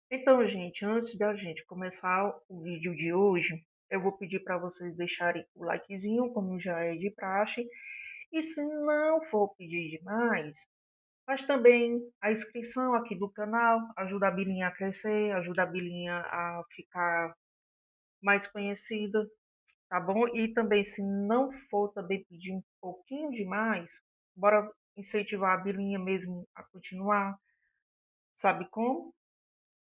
Então, gente, antes da gente começar o vídeo de hoje, eu vou pedir para vocês deixarem o likezinho, como já é de praxe. E se não for pedir demais, faz também a inscrição aqui do canal, ajuda a Bilinha a crescer, ajuda a Bilinha a ficar mais conhecida, tá bom? E também, se não for também pedir um pouquinho demais, bora incentivar a Bilinha mesmo a continuar, sabe como?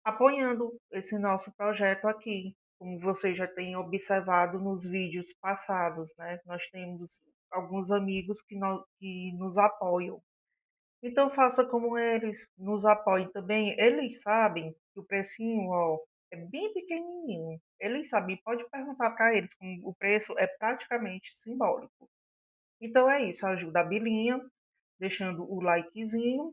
Apoiando esse nosso projeto aqui. Como vocês já têm observado nos vídeos passados, né? Nós temos alguns amigos que nos apoiam. Então faça como eles, nos apoiem também. Eles sabem que o precinho, ó, é bem pequenininho. Eles sabem, pode perguntar para eles, como o preço é praticamente simbólico. Então é isso, ajuda a Bilinha, deixando o likezinho,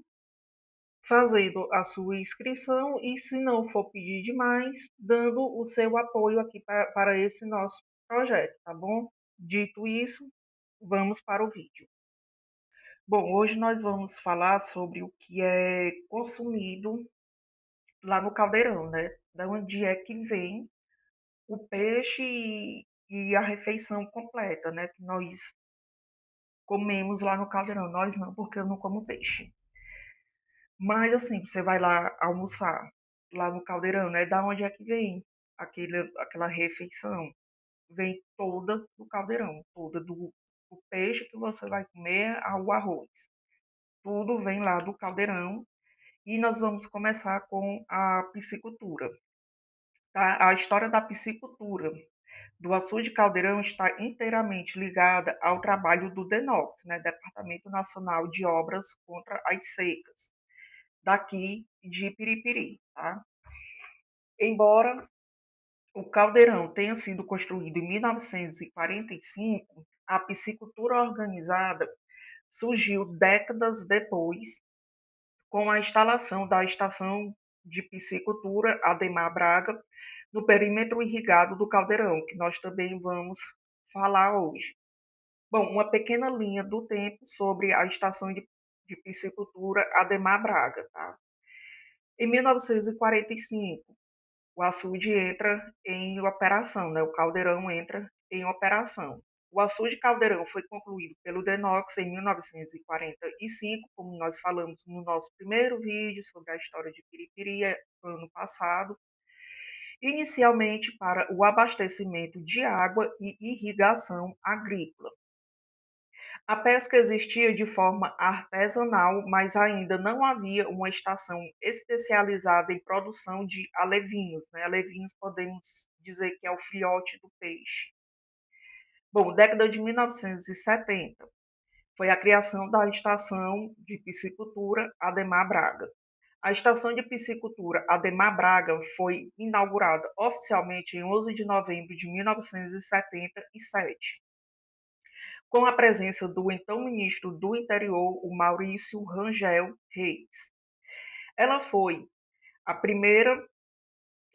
fazendo a sua inscrição e, se não for pedir demais, dando o seu apoio aqui para esse nosso projeto, tá bom? Dito isso, vamos para o vídeo. Bom, hoje nós vamos falar sobre o que é consumido lá no caldeirão, né? Da onde é que vem o peixe e a refeição completa, né? Que nós comemos lá no caldeirão. Nós não, porque eu não como peixe. Mas assim, você vai lá almoçar, lá no caldeirão, né? Da onde é que vem aquela refeição? Vem toda do caldeirão, toda do peixe que você vai comer ao arroz. Tudo vem lá do caldeirão e nós vamos começar com a piscicultura, tá? A história da piscicultura do açude caldeirão está inteiramente ligada ao trabalho do DENOX, né? Departamento Nacional de Obras contra as Secas, daqui de Piripiri, tá? Embora o caldeirão tenha sido construído em 1945, a piscicultura organizada surgiu décadas depois, com a instalação da estação de piscicultura Ademar Braga no perímetro irrigado do caldeirão, que nós também vamos falar hoje. Bom, uma pequena linha do tempo sobre a estação de piscicultura Ademar Braga, tá? Em 1945, o açude entra em operação, né? O caldeirão entra em operação. O açude caldeirão foi concluído pelo Denox em 1945, como nós falamos no nosso primeiro vídeo sobre a história de Piripiri, ano passado, inicialmente para o abastecimento de água e irrigação agrícola. A pesca existia de forma artesanal, mas ainda não havia uma estação especializada em produção de alevinhos, né? Alevinhos podemos dizer que é o filhote do peixe. Bom, década de 1970 foi a criação da estação de piscicultura Ademar Braga. A estação de piscicultura Ademar Braga foi inaugurada oficialmente em 11 de novembro de 1977, com a presença do então ministro do Interior, o Maurício Rangel Reis. Ela foi a primeira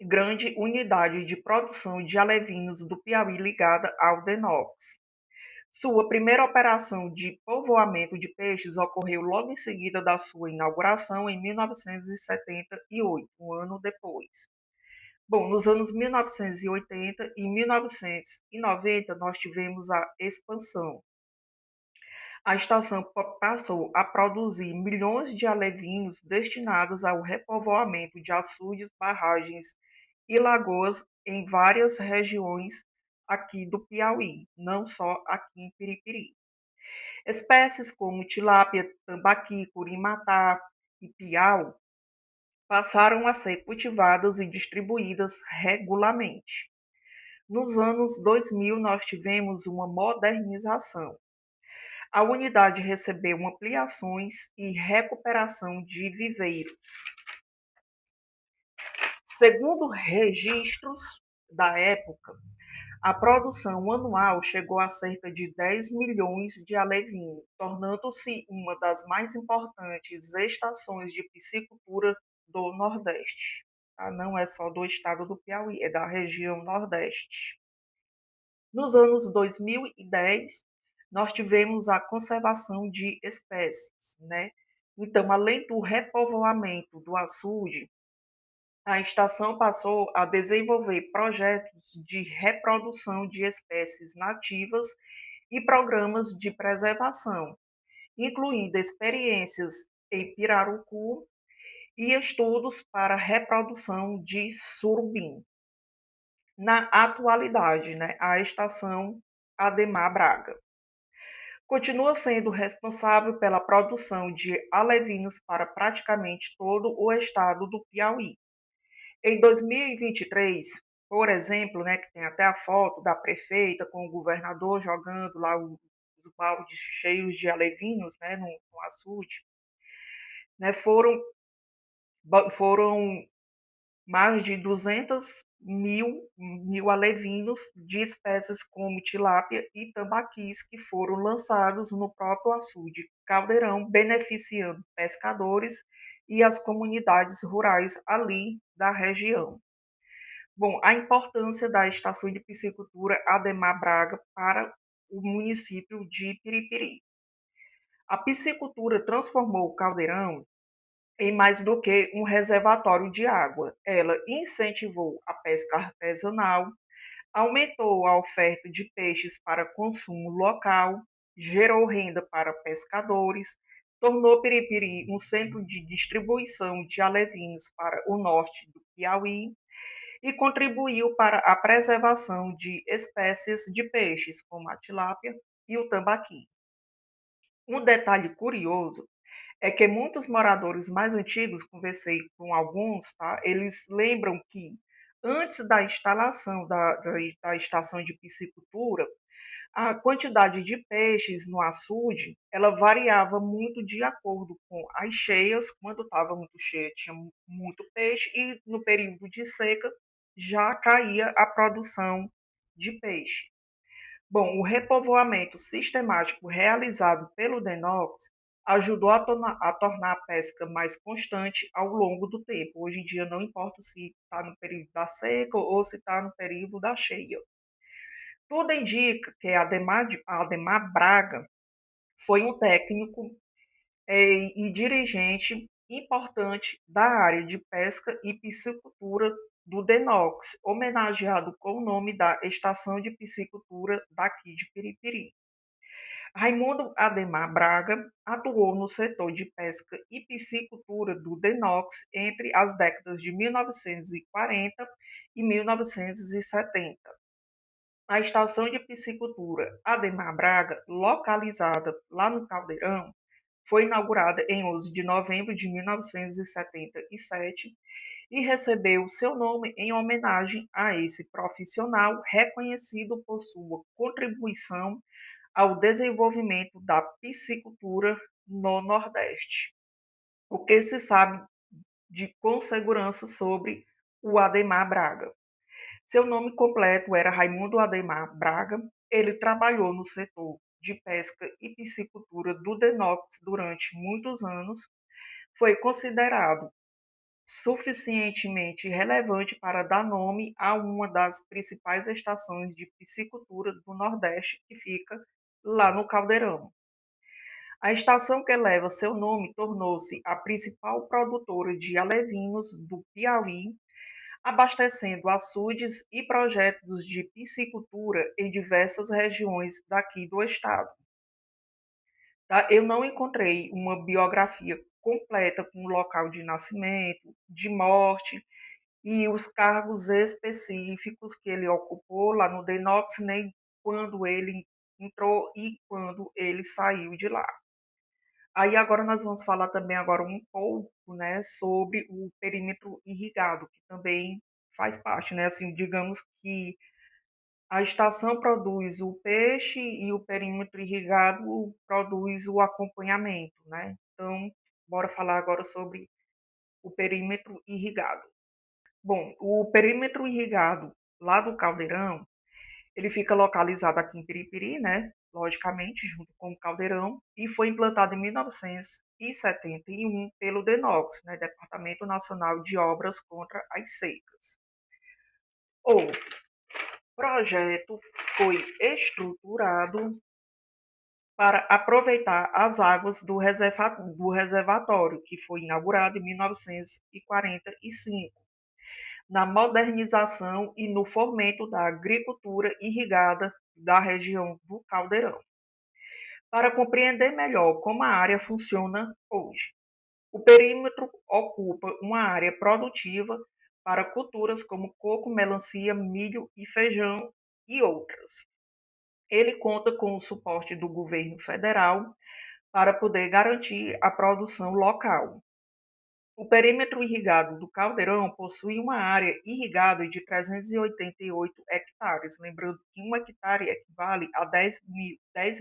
grande unidade de produção de alevinos do Piauí ligada ao Denox. Sua primeira operação de povoamento de peixes ocorreu logo em seguida da sua inauguração em 1978, um ano depois. Bom, nos anos 1980 e 1990 nós tivemos a expansão. A estação passou a produzir milhões de alevinos destinados ao repovoamento de açudes, barragens e lagoas em várias regiões aqui do Piauí, não só aqui em Piripiri. Espécies como tilápia, tambaqui, curimatá e piau passaram a ser cultivadas e distribuídas regularmente. Nos anos 2000, nós tivemos uma modernização. A unidade recebeu ampliações e recuperação de viveiros. Segundo registros da época, a produção anual chegou a cerca de 10 milhões de alevinos, tornando-se uma das mais importantes estações de piscicultura do Nordeste. Tá? Não é só do estado do Piauí, é da região Nordeste. Nos anos 2010, nós tivemos a conservação de espécies, né? Então, além do repovoamento do açude, A estação passou a desenvolver projetos de reprodução de espécies nativas e programas de preservação, incluindo experiências em pirarucu e estudos para reprodução de surubim. Na atualidade, né, a estação Ademar Braga continua sendo responsável pela produção de alevinos para praticamente todo o estado do Piauí. Em 2023, por exemplo, né, que tem até a foto da prefeita com o governador jogando lá os baldes cheios de alevinos, né, no açude, né, foram mais de 200 mil alevinos de espécies como tilápia e tambaquis que foram lançados no próprio açude Caldeirão, beneficiando pescadores e as comunidades rurais ali da região. Bom, a importância da estação de piscicultura Ademar Braga para o município de Piripiri. A piscicultura transformou o Caldeirão em mais do que um reservatório de água. Ela incentivou a pesca artesanal, aumentou a oferta de peixes para consumo local, gerou renda para pescadores, tornou Piripiri um centro de distribuição de alevinos para o norte do Piauí e contribuiu para a preservação de espécies de peixes, como a tilápia e o tambaqui. Um detalhe curioso é que muitos moradores mais antigos, conversei com alguns, tá? Eles lembram que antes da instalação da estação de piscicultura, a quantidade de peixes no açude, ela variava muito de acordo com as cheias. Quando estava muito cheia, tinha muito peixe, e no período de seca já caía a produção de peixe. Bom, o repovoamento sistemático realizado pelo DENOX ajudou a tornar a pesca mais constante ao longo do tempo. Hoje em dia, não importa se está no período da seca ou se está no período da cheia. Tudo indica que Ademar Braga foi um técnico e dirigente importante da área de pesca e piscicultura do DENOX, homenageado com o nome da Estação de Piscicultura daqui de Piripiri. Raimundo Ademar Braga atuou no setor de pesca e piscicultura do DENOX entre as décadas de 1940 e 1970. A estação de piscicultura Ademar Braga, localizada lá no Caldeirão, foi inaugurada em 11 de novembro de 1977 e recebeu seu nome em homenagem a esse profissional reconhecido por sua contribuição ao desenvolvimento da piscicultura no Nordeste. O que se sabe com segurança sobre o Ademar Braga? Seu nome completo era Raimundo Ademar Braga. Ele trabalhou no setor de pesca e piscicultura do DENOX durante muitos anos. Foi considerado suficientemente relevante para dar nome a uma das principais estações de piscicultura do Nordeste, que fica lá no Caldeirão. A estação que leva seu nome tornou-se a principal produtora de alevinos do Piauí, abastecendo açudes e projetos de piscicultura em diversas regiões daqui do estado. Tá? Eu não encontrei uma biografia completa com o local de nascimento, de morte e os cargos específicos que ele ocupou lá no DENOX, nem quando ele entrou e quando ele saiu de lá. Aí agora nós vamos falar também agora um pouco, né, sobre o perímetro irrigado, que também faz parte, né? Assim, digamos que a estação produz o peixe e o perímetro irrigado produz o acompanhamento, né? Então, bora falar agora sobre o perímetro irrigado. Bom, o perímetro irrigado lá do Caldeirão, ele fica localizado aqui em Piripiri, né? Logicamente, junto com o Caldeirão, e foi implantado em 1971 pelo DENOX, né? Departamento Nacional de Obras contra as Secas. O projeto foi estruturado para aproveitar as águas do reservatório, que foi inaugurado em 1945. na modernização e no fomento da agricultura irrigada da região do Caldeirão. Para compreender melhor como a área funciona hoje, o perímetro ocupa uma área produtiva para culturas como coco, melancia, milho e feijão e outras. Ele conta com o suporte do governo federal para poder garantir a produção local. O perímetro irrigado do Caldeirão possui uma área irrigada de 388 hectares, lembrando que 1 hectare equivale a 10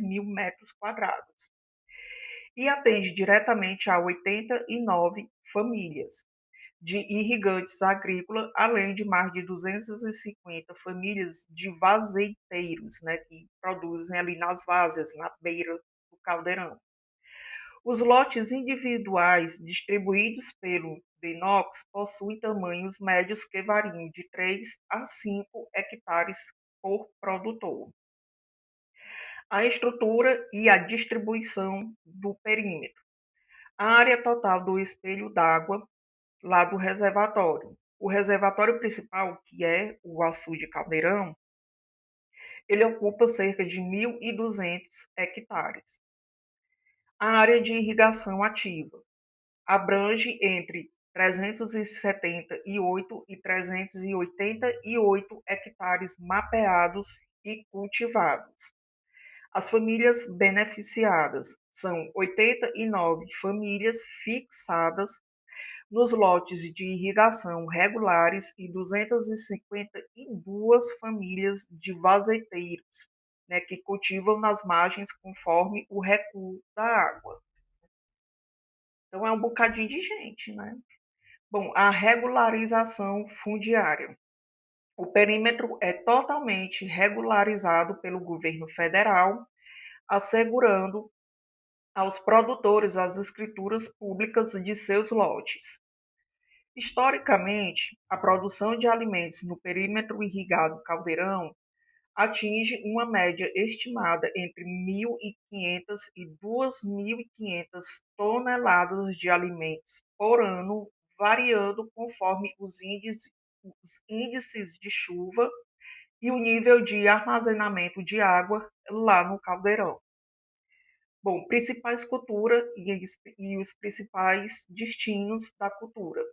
mil metros quadrados, e atende diretamente a 89 famílias de irrigantes agrícolas, além de mais de 250 famílias de vazeiteiros, né, que produzem ali nas várzeas, na beira do caldeirão. Os lotes individuais distribuídos pelo DENOX possuem tamanhos médios que variam de 3 a 5 hectares por produtor. A estrutura e a distribuição do perímetro. A área total do espelho d'água lá do reservatório. O reservatório principal, que é o açude Caldeirão, ele ocupa cerca de 1.200 hectares. A área de irrigação ativa abrange entre 378 e 388 hectares mapeados e cultivados. As famílias beneficiadas são 89 famílias fixadas nos lotes de irrigação regulares e 252 famílias de vazeteiros, né, que cultivam nas margens conforme o recuo da água. Então é um bocadinho de gente, né? Bom, a regularização fundiária. O perímetro é totalmente regularizado pelo governo federal, assegurando aos produtores as escrituras públicas de seus lotes. Historicamente, a produção de alimentos no perímetro irrigado Caldeirão atinge uma média estimada entre 1.500 e 2.500 toneladas de alimentos por ano, variando conforme os índices de chuva e o nível de armazenamento de água lá no caldeirão. Bom, principais culturas e os principais destinos da cultura.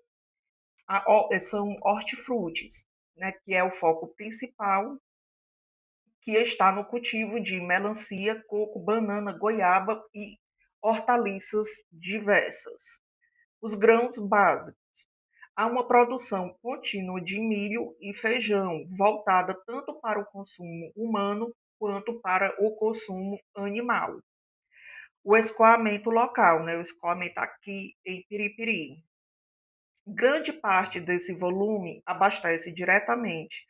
São hortifrutis, né, que é o foco principal, que está no cultivo de melancia, coco, banana, goiaba e hortaliças diversas. Os grãos básicos. Há uma produção contínua de milho e feijão, voltada tanto para o consumo humano quanto para o consumo animal. O escoamento local, né, o escoamento aqui em Piripiri. Grande parte desse volume abastece diretamente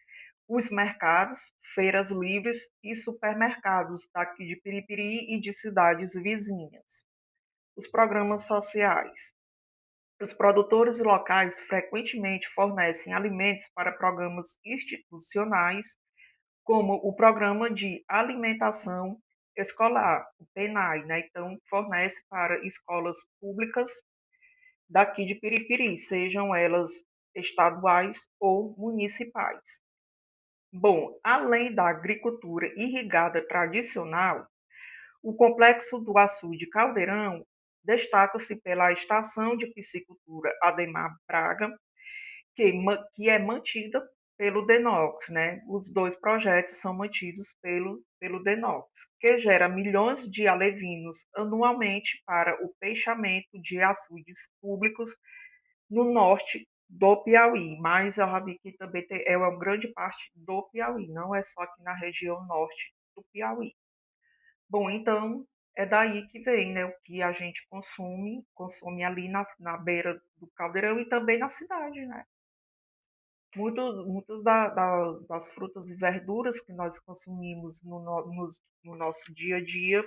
os mercados, feiras livres e supermercados daqui de Piripiri e de cidades vizinhas. Os programas sociais. Os produtores locais frequentemente fornecem alimentos para programas institucionais, como o Programa de Alimentação Escolar, o PENAI, né? Então, fornece para escolas públicas daqui de Piripiri, sejam elas estaduais ou municipais. Bom, além da agricultura irrigada tradicional, o complexo do açude Caldeirão destaca-se pela estação de piscicultura Ademar Braga, que é mantida pelo DENOX, né? Os dois projetos são mantidos pelo DENOX, que gera milhões de alevinos anualmente para o peixamento de açudes públicos no norte do Piauí, mas eu já vi que também é uma grande parte do Piauí, não é só aqui na região norte do Piauí. Bom, então é daí que vem, né, o que a gente consome ali na beira do caldeirão e também na cidade, né? Muitas das frutas e verduras que nós consumimos no nosso dia a dia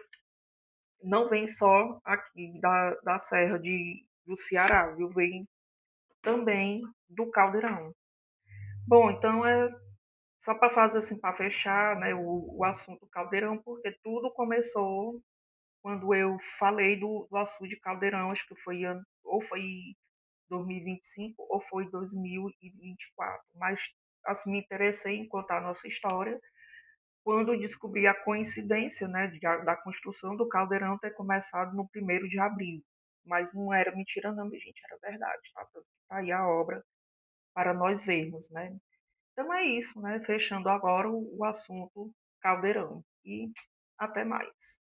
não vem só aqui da Serra do Ceará, viu? Vem também do caldeirão. Bom, então é só para fazer assim, para fechar, né, o assunto caldeirão, porque tudo começou quando eu falei do açude Caldeirão, acho que foi ano, ou foi 2025 ou foi 2024, mas assim, me interessei em contar a nossa história quando descobri a coincidência, né, da construção do caldeirão ter começado no 1º de abril. Mas não era mentira não, minha gente, era verdade, tá? Tá aí a obra para nós vermos, né? Então é isso, né? Fechando agora o assunto caldeirão. E até mais.